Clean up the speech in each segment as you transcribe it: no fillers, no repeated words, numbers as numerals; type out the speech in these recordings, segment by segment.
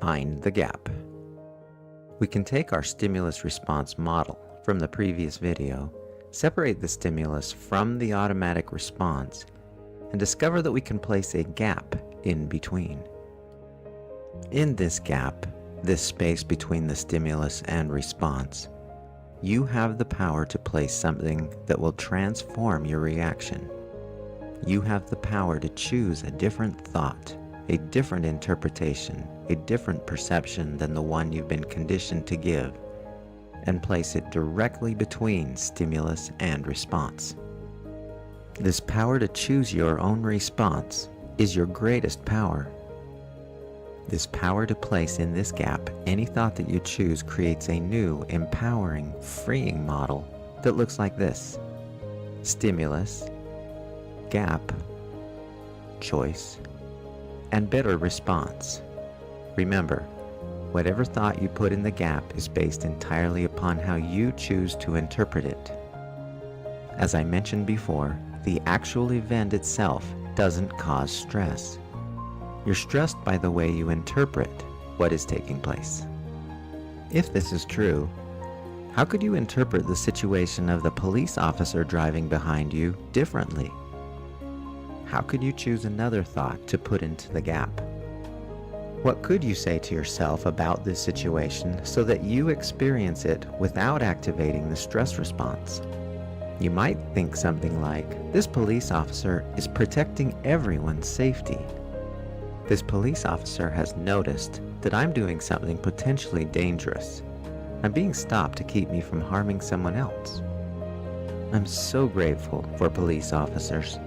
Find the gap. We can take our stimulus response model from the previous video, separate the stimulus from the automatic response, and discover that we can place a gap in between. In this gap, this space between the stimulus and response, you have the power to place something that will transform your reaction. You have the power to choose a different thought, a different interpretation, a different perception than the one you've been conditioned to give, and place it directly between stimulus and response. This power to choose your own response is your greatest power. This power to place in this gap any thought that you choose creates a new, empowering, freeing model that looks like this: stimulus, gap, choice, and better response. Remember, whatever thought you put in the gap is based entirely upon how you choose to interpret it. As I mentioned before, the actual event itself doesn't cause stress. You're stressed by the way you interpret what is taking place. If this is true, how could you interpret the situation of the police officer driving behind you differently? How could you choose another thought to put into the gap? What could you say to yourself about this situation so that you experience it without activating the stress response? You might think something like, this police officer is protecting everyone's safety. This police officer has noticed that I'm doing something potentially dangerous. I'm being stopped to keep me from harming someone else. I'm so grateful for police officers.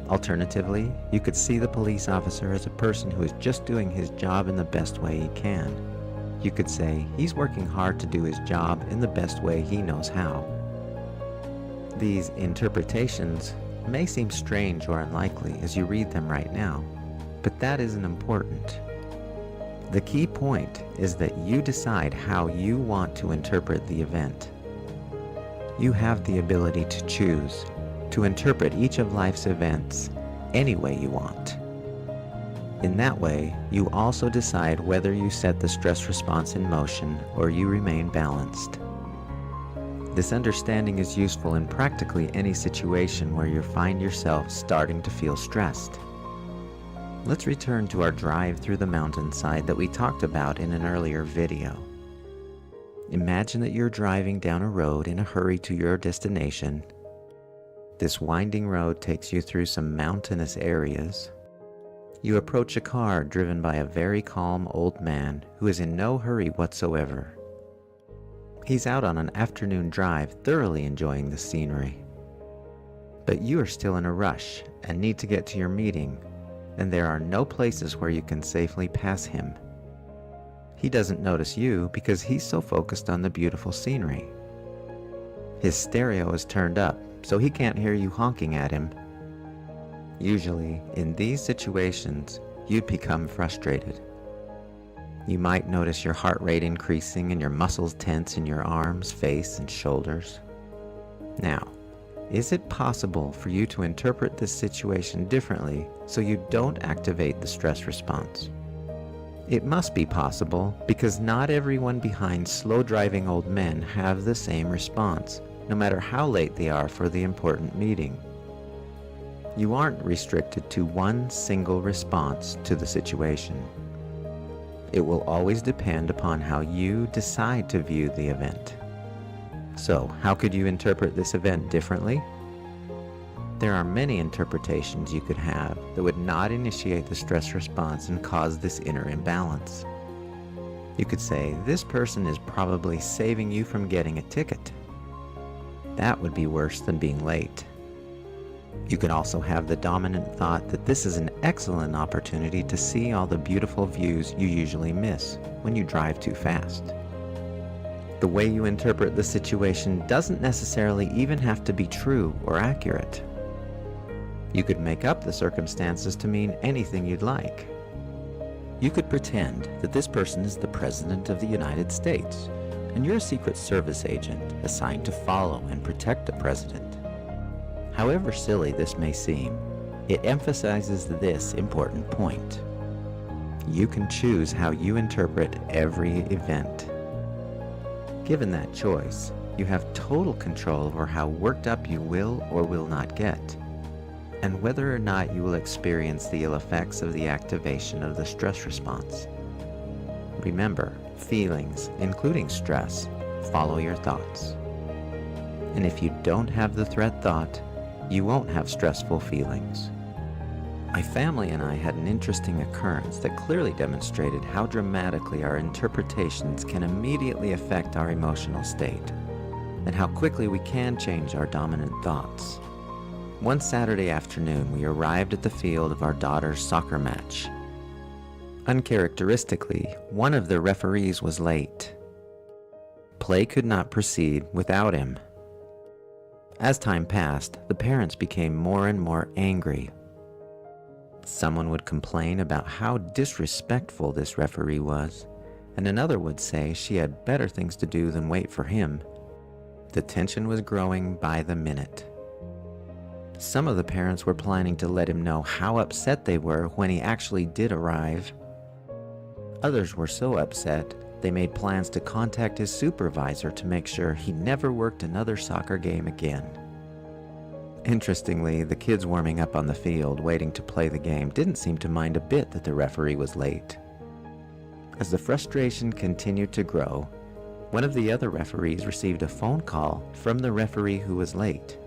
Alternatively, you could see the police officer as a person who is just doing his job in the best way he can. You could say he's working hard to do his job in the best way he knows how. These interpretations may seem strange or unlikely as you read them right now, but that isn't important. The key point is that you decide how you want to interpret the event. You have the ability to choose to interpret each of life's events any way you want. In that way, you also decide whether you set the stress response in motion or you remain balanced. This understanding is useful in practically any situation where you find yourself starting to feel stressed. Let's return to our drive through the mountainside that we talked about in an earlier video. Imagine that you're driving down a road in a hurry to your destination. This winding road takes you through some mountainous areas. You approach a car driven by a very calm old man who is in no hurry whatsoever. He's out on an afternoon drive, thoroughly enjoying the scenery. But you are still in a rush and need to get to your meeting, and there are no places where you can safely pass him. He doesn't notice you because he's so focused on the beautiful scenery. His stereo is turned up, so he can't hear you honking at him. Usually, in these situations, you'd become frustrated. You might notice your heart rate increasing and your muscles tense in your arms, face, and shoulders. Now, is it possible for you to interpret this situation differently so you don't activate the stress response? It must be possible because not everyone behind slow-driving old men have the same response, no matter how late they are for the important meeting. You aren't restricted to one single response to the situation. It will always depend upon how you decide to view the event. So, how could you interpret this event differently? There are many interpretations you could have that would not initiate the stress response and cause this inner imbalance. You could say, this person is probably saving you from getting a ticket. That would be worse than being late. You could also have the dominant thought that this is an excellent opportunity to see all the beautiful views you usually miss when you drive too fast. The way you interpret the situation doesn't necessarily even have to be true or accurate. You could make up the circumstances to mean anything you'd like. You could pretend that this person is the President of the United States, and you're a Secret Service agent assigned to follow and protect the President. However silly this may seem, it emphasizes this important point. You can choose how you interpret every event. Given that choice, you have total control over how worked up you will or will not get, and whether or not you will experience the ill effects of the activation of the stress response. Remember, feelings, including stress, follow your thoughts. And if you don't have the threat thought, you won't have stressful feelings. My family and I had an interesting occurrence that clearly demonstrated how dramatically our interpretations can immediately affect our emotional state, and how quickly we can change our dominant thoughts. One Saturday afternoon, we arrived at the field of our daughter's soccer match. Uncharacteristically, one of the referees was late. Play could not proceed without him. As time passed, the parents became more and more angry. Someone would complain about how disrespectful this referee was, and another would say she had better things to do than wait for him. The tension was growing by the minute. Some of the parents were planning to let him know how upset they were when he actually did arrive. Others were so upset, they made plans to contact his supervisor to make sure he never worked another soccer game again. Interestingly, the kids warming up on the field, waiting to play the game, didn't seem to mind a bit that the referee was late. As the frustration continued to grow, one of the other referees received a phone call from the referee who was late.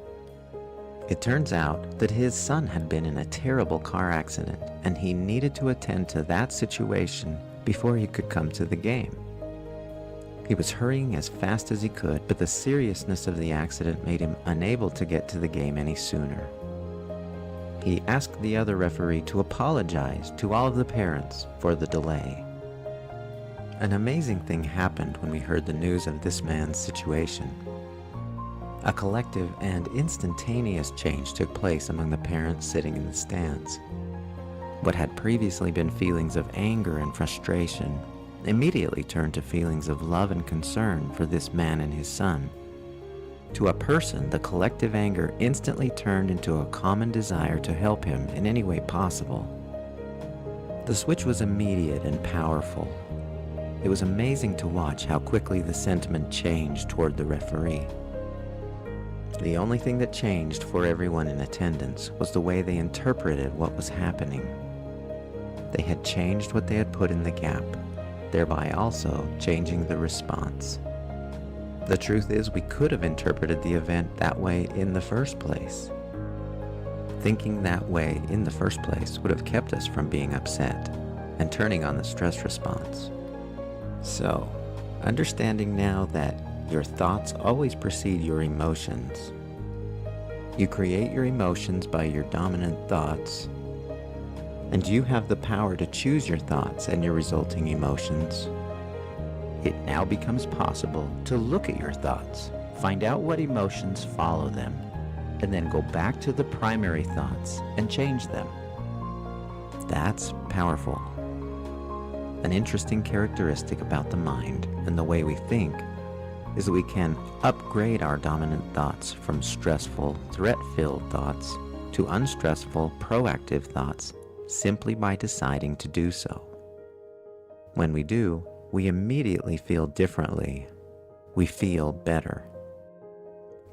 It turns out that his son had been in a terrible car accident, and he needed to attend to that situation before he could come to the game. He was hurrying as fast as he could, but the seriousness of the accident made him unable to get to the game any sooner. He asked the other referee to apologize to all of the parents for the delay. An amazing thing happened when we heard the news of this man's situation. A collective and instantaneous change took place among the parents sitting in the stands. What had previously been feelings of anger and frustration immediately turned to feelings of love and concern for this man and his son. To a person, the collective anger instantly turned into a common desire to help him in any way possible. The switch was immediate and powerful. It was amazing to watch how quickly the sentiment changed toward the referee. The only thing that changed for everyone in attendance was the way they interpreted what was happening. They had changed what they had put in the gap, thereby also changing the response. The truth is, we could have interpreted the event that way in the first place. Thinking that way in the first place would have kept us from being upset and turning on the stress response. So, understanding now that your thoughts always precede your emotions. You create your emotions by your dominant thoughts, and you have the power to choose your thoughts and your resulting emotions. It now becomes possible to look at your thoughts, find out what emotions follow them, and then go back to the primary thoughts and change them. That's powerful. An interesting characteristic about the mind and the way we think is that we can upgrade our dominant thoughts from stressful, threat-filled thoughts to unstressful, proactive thoughts simply by deciding to do so. When we do, we immediately feel differently. We feel better.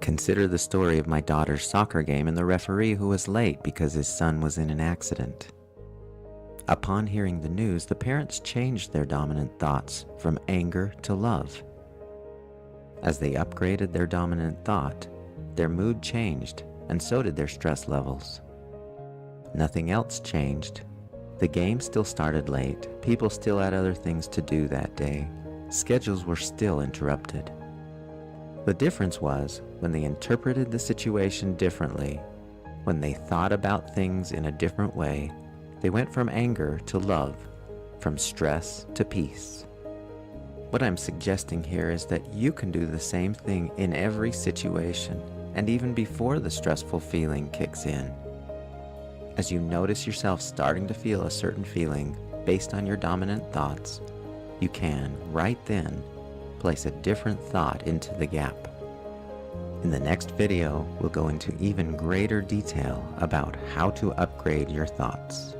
Consider the story of my daughter's soccer game and the referee who was late because his son was in an accident. Upon hearing the news, the parents changed their dominant thoughts from anger to love. As they upgraded their dominant thought, their mood changed, and so did their stress levels. Nothing else changed. The game still started late, people still had other things to do that day, schedules were still interrupted. The difference was when they interpreted the situation differently, when they thought about things in a different way, they went from anger to love, from stress to peace. What I'm suggesting here is that you can do the same thing in every situation, and even before the stressful feeling kicks in. As you notice yourself starting to feel a certain feeling based on your dominant thoughts, you can, right then, place a different thought into the gap. In the next video, we'll go into even greater detail about how to upgrade your thoughts.